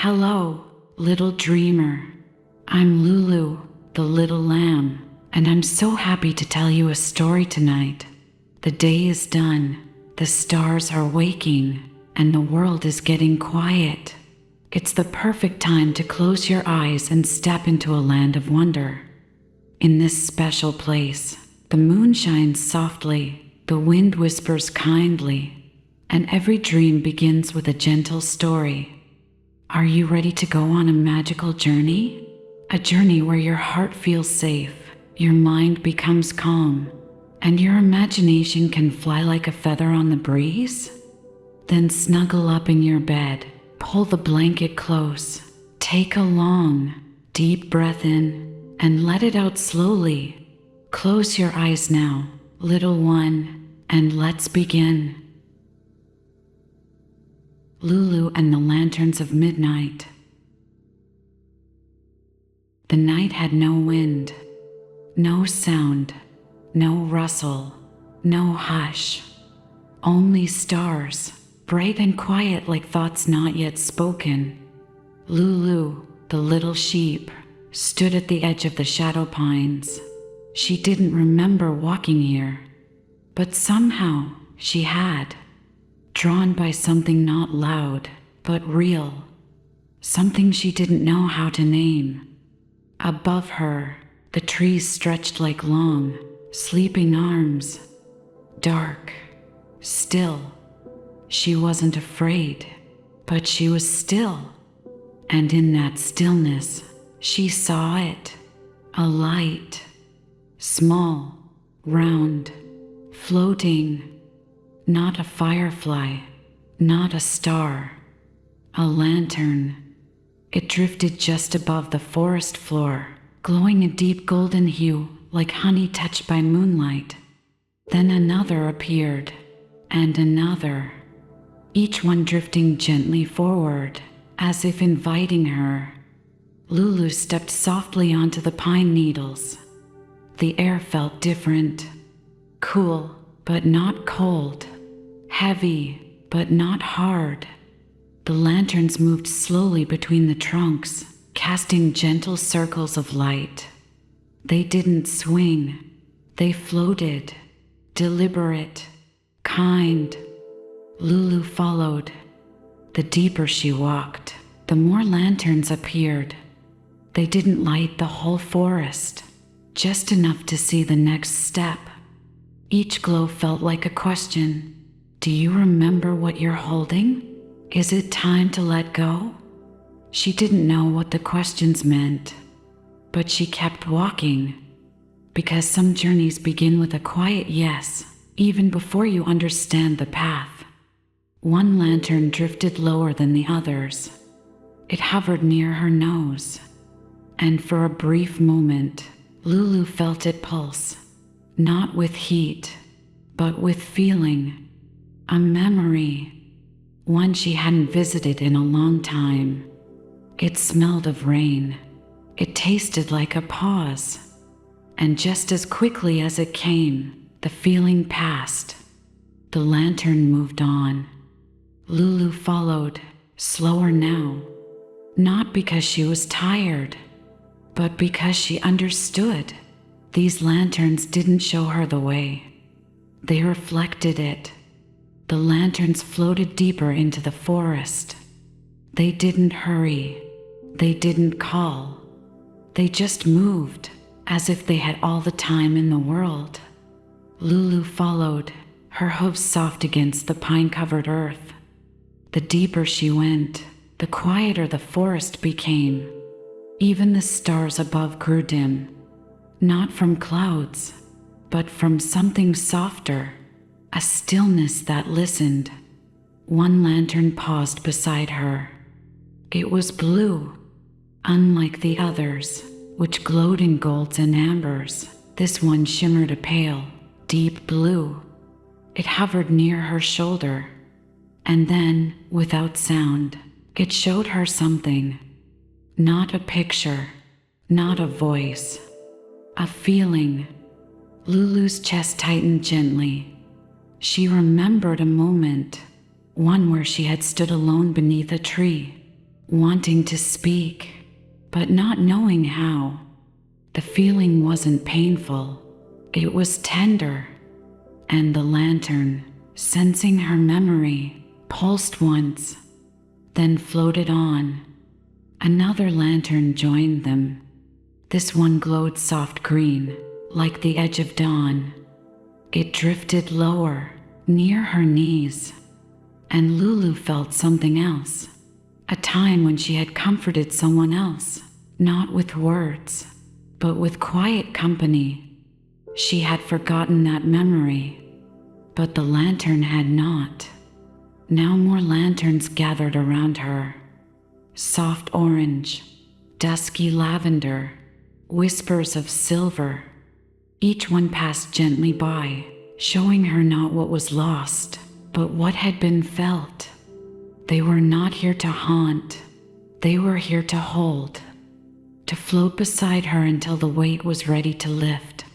Hello, little dreamer. I'm Lulu, the Little Lamb, and I'm so happy to tell you a story tonight. The day is done, the stars are waking, and the world is getting quiet. It's the perfect time to close your eyes and step into a land of wonder. In this special place, the moon shines softly, the wind whispers kindly, and every dream begins with a gentle story. Are you ready to go on a magical journey? A journey where your heart feels safe, your mind becomes calm, and your imagination can fly like a feather on the breeze? Then snuggle up in your bed, pull the blanket close, take a long, deep breath in, and let it out slowly. Close your eyes now, little one, and let's begin. Lulu and the Lanterns of Midnight. The night had no wind, no sound, no rustle, no hush. Only stars, bright and quiet like thoughts not yet spoken. Lulu, the little sheep, stood at the edge of the shadow pines. She didn't remember walking here, but somehow she had. Drawn by something not loud, but real. Something she didn't know how to name. Above her, the trees stretched like long, sleeping arms. Dark, still. She wasn't afraid, but she was still. And in that stillness, she saw it. A light. Small, round, floating. Not a firefly, not a star. A lantern. It drifted just above the forest floor, glowing a deep golden hue like honey touched by moonlight. Then another appeared, and another, each one drifting gently forward, as if inviting her. Lulu stepped softly onto the pine needles. The air felt different, cool but not cold, heavy but not hard. The lanterns moved slowly between the trunks, casting gentle circles of light. They didn't swing, they floated, deliberate, kind. Lulu followed. The deeper she walked, the more lanterns appeared. They didn't light the whole forest, just enough to see the next step. Each glow felt like a question. Do you remember what you're holding? Is it time to let go? She didn't know what the questions meant, but she kept walking, because some journeys begin with a quiet yes, even before you understand the path. One lantern drifted lower than the others. It hovered near her nose, and for a brief moment, Lulu felt it pulse, not with heat, but with feeling. A memory, one she hadn't visited in a long time. It smelled of rain. It tasted like a pause. And just as quickly as it came, the feeling passed. The lantern moved on. Lulu followed, slower now. Not because she was tired, but because she understood. These lanterns didn't show her the way. They reflected it. The lanterns floated deeper into the forest. They didn't hurry. They didn't call. They just moved, as if they had all the time in the world. Lulu followed, her hooves soft against the pine-covered earth. The deeper she went, the quieter the forest became. Even the stars above grew dim, not from clouds, but from something softer. A stillness that listened. One lantern paused beside her. It was blue. Unlike the others, which glowed in golds and ambers, this one shimmered a pale, deep blue. It hovered near her shoulder. And then, without sound, it showed her something. Not a picture, not a voice. A feeling. Lulu's chest tightened gently. She remembered a moment, one where she had stood alone beneath a tree, wanting to speak, but not knowing how. The feeling wasn't painful, it was tender, and the lantern, sensing her memory, pulsed once, then floated on. Another lantern joined them. This one glowed soft green, like the edge of dawn. It drifted lower, near her knees, and Lulu felt something else. A time when she had comforted someone else, not with words, but with quiet company. She had forgotten that memory, but the lantern had not. Now more lanterns gathered around her. Soft orange, dusky lavender, whispers of silver. Each one passed gently by, showing her not what was lost, but what had been felt. They were not here to haunt. They were here to hold, to float beside her until the weight was ready to lift.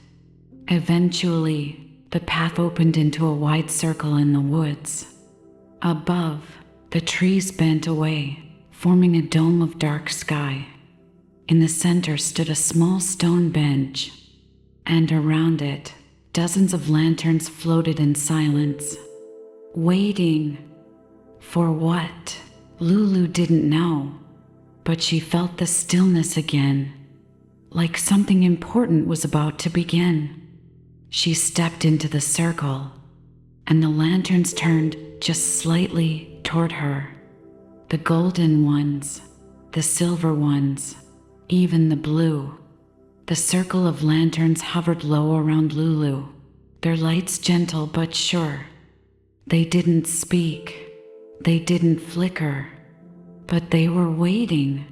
Eventually, the path opened into a wide circle in the woods. Above, the trees bent away, forming a dome of dark sky. In the center stood a small stone bench, and around it, dozens of lanterns floated in silence, waiting. For what? Lulu didn't know, but she felt the stillness again, like something important was about to begin. She stepped into the circle, and the lanterns turned just slightly toward her. The golden ones, the silver ones, even the blue. The circle of lanterns hovered low around Lulu, their lights gentle but sure. They didn't speak. They didn't flicker, but they were waiting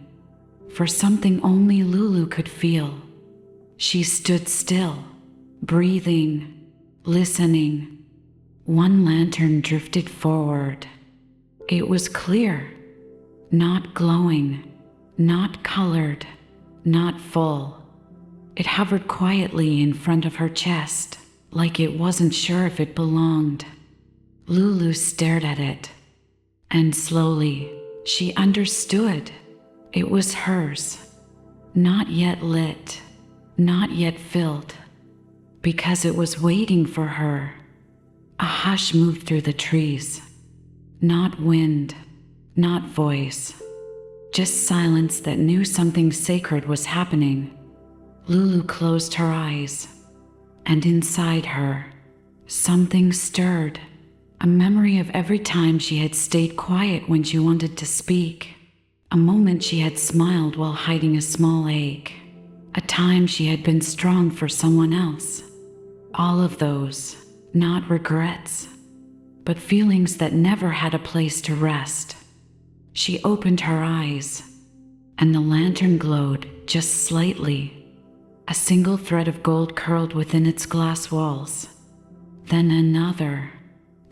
for something only Lulu could feel. She stood still, breathing, listening. One lantern drifted forward. It was clear, not glowing, not colored, not full. It hovered quietly in front of her chest, like it wasn't sure if it belonged. Lulu stared at it. And slowly, she understood. It was hers, not yet lit, not yet filled, because it was waiting for her. A hush moved through the trees. Not wind, not voice, just silence that knew something sacred was happening. Lulu closed her eyes, and inside her, something stirred. A memory of every time she had stayed quiet when she wanted to speak. A moment she had smiled while hiding a small ache. A time she had been strong for someone else. All of those, not regrets, but feelings that never had a place to rest. She opened her eyes, and the lantern glowed just slightly. A single thread of gold curled within its glass walls. Then another.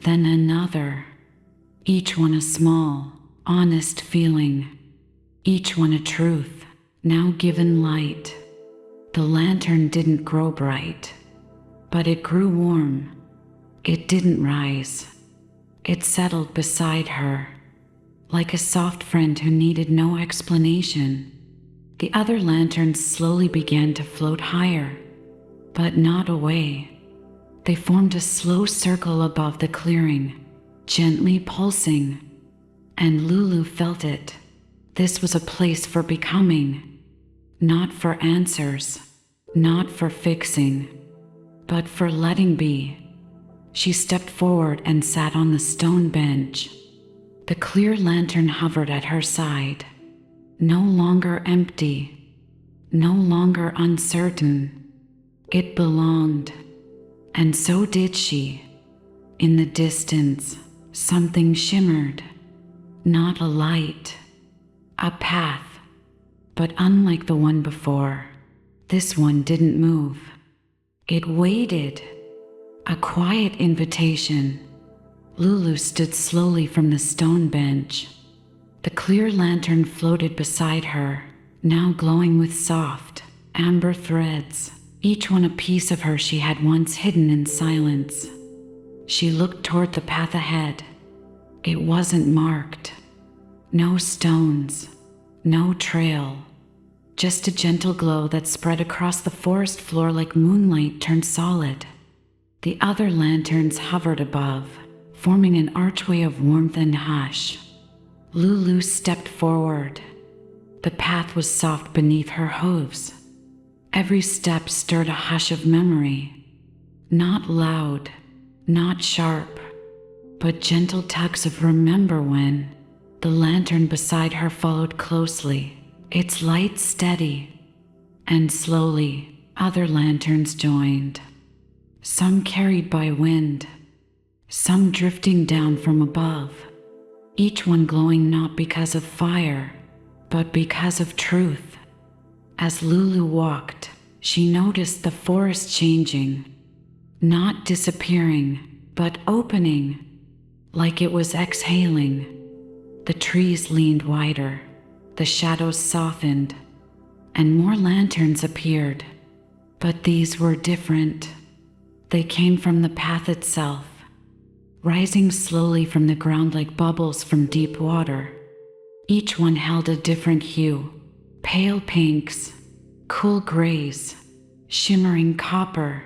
Then another, each one a small, honest feeling, each one a truth, now given light. The lantern didn't grow bright, but it grew warm. It didn't rise. It settled beside her, like a soft friend who needed no explanation. The other lanterns slowly began to float higher, but not away. They formed a slow circle above the clearing, gently pulsing, and Lulu felt it. This was a place for becoming, not for answers, not for fixing, but for letting be. She stepped forward and sat on the stone bench. The clear lantern hovered at her side, no longer empty, no longer uncertain. It belonged. And so did she. In the distance, something shimmered. Not a light, a path. But unlike the one before, this one didn't move. It waited. A quiet invitation. Lulu stood slowly from the stone bench. The clear lantern floated beside her, now glowing with soft, amber threads. Each one a piece of her she had once hidden in silence. She looked toward the path ahead. It wasn't marked. No stones, No trail. Just a gentle glow that spread across the forest floor like moonlight turned solid. The other lanterns hovered above, forming an archway of warmth and hush. Lulu stepped forward. The path was soft beneath her hooves. Every step stirred a hush of memory. Not loud, not sharp, but gentle tugs of remember when. The lantern beside her followed closely, its light steady, and slowly other lanterns joined. Some carried by wind, some drifting down from above, each one glowing not because of fire, but because of truth. As Lulu walked, she noticed the forest changing, not disappearing, but opening, like it was exhaling. The trees leaned wider, the shadows softened, and more lanterns appeared. But these were different. They came from the path itself, rising slowly from the ground like bubbles from deep water. Each one held a different hue, pale pinks, cool grays, shimmering copper.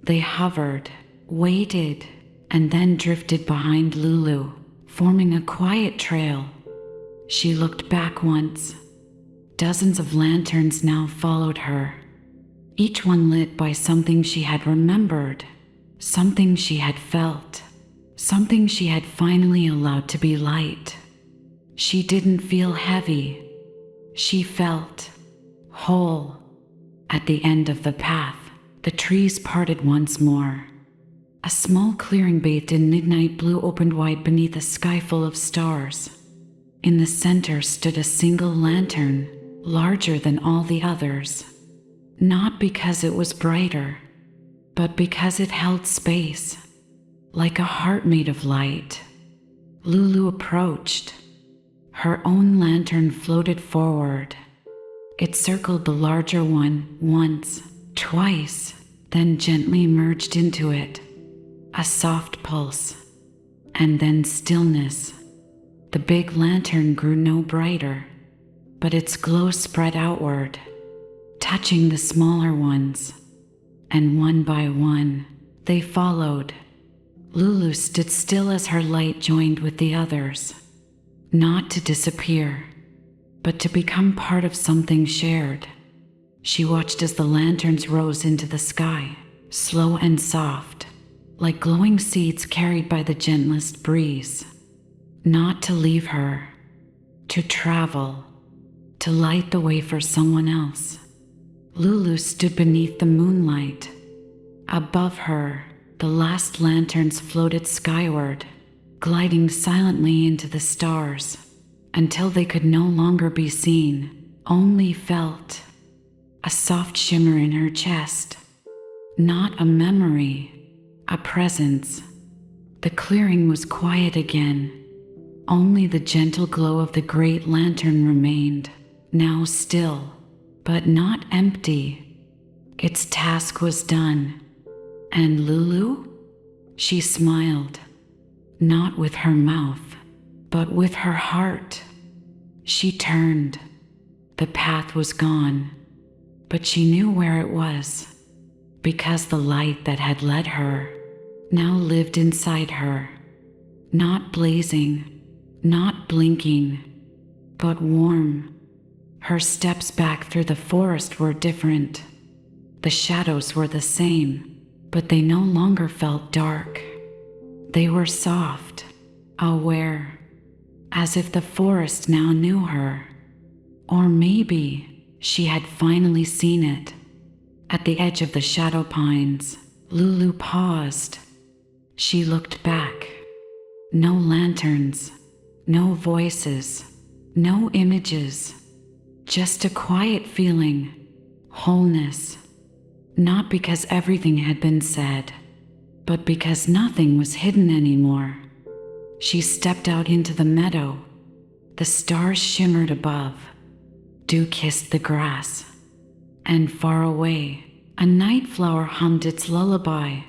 They hovered, waited, and then drifted behind Lulu, forming a quiet trail. She looked back once. Dozens of lanterns now followed her, each one lit by something she had remembered, something she had felt, something she had finally allowed to be light. She didn't feel heavy. She felt whole. At the end of the path, the trees parted once more. A small clearing bathed in midnight blue opened wide beneath a sky full of stars. In the center stood a single lantern, larger than all the others. Not because it was brighter, but because it held space, like a heart made of light. Lulu approached. Her own lantern floated forward. It circled the larger one once, twice, then gently merged into it. A soft pulse, and then stillness. The big lantern grew no brighter, but its glow spread outward, touching the smaller ones, and one by one, they followed. Lulu stood still as her light joined with the others, not to disappear, but to become part of something shared. She watched as the lanterns rose into the sky, slow and soft, like glowing seeds carried by the gentlest breeze. Not to leave her, to travel, to light the way for someone else. Lulu stood beneath the moonlight. Above her, the last lanterns floated skyward, gliding silently into the stars, until they could no longer be seen, only felt. A soft shimmer in her chest. Not a memory, a presence. The clearing was quiet again. Only the gentle glow of the great lantern remained, now still, but not empty. Its task was done. And Lulu? She smiled, not with her mouth, but with her heart. She turned. The path was gone, but she knew where it was, because the light that had led her now lived inside her, not blazing, not blinking, but warm. Her steps back through the forest were different. The shadows were the same, but they no longer felt dark. They were soft, aware, as if the forest now knew her. Or maybe she had finally seen it. At the edge of the shadow pines, Lulu paused. She looked back. No lanterns, no voices, no images, just a quiet feeling, wholeness. Not because everything had been said, but because nothing was hidden anymore. She stepped out into the meadow. The stars shimmered above. Dew kissed the grass. And far away, a night flower hummed its lullaby.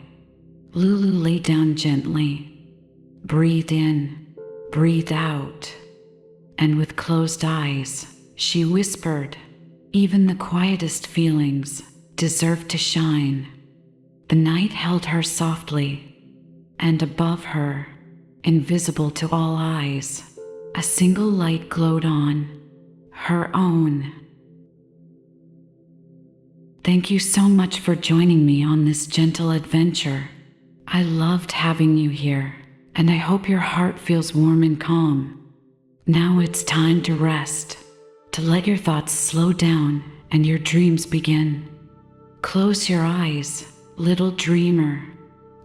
Lulu lay down gently, breathed in, breathed out, and with closed eyes, She whispered, "Even the quietest feelings deserve to shine." The night held her softly, and above her, invisible to all eyes, a single light glowed on, her own. Thank you so much for joining me on this gentle adventure. I loved having you here, and I hope your heart feels warm and calm. Now it's time to rest, to let your thoughts slow down and your dreams begin. Close your eyes, little dreamer.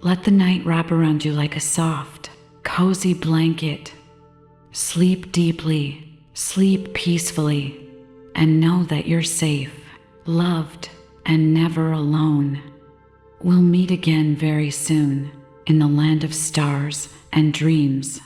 Let the night wrap around you like a soft, cozy blanket. Sleep deeply, sleep peacefully, and know that you're safe, loved, and never alone. We'll meet again very soon in the land of stars and dreams.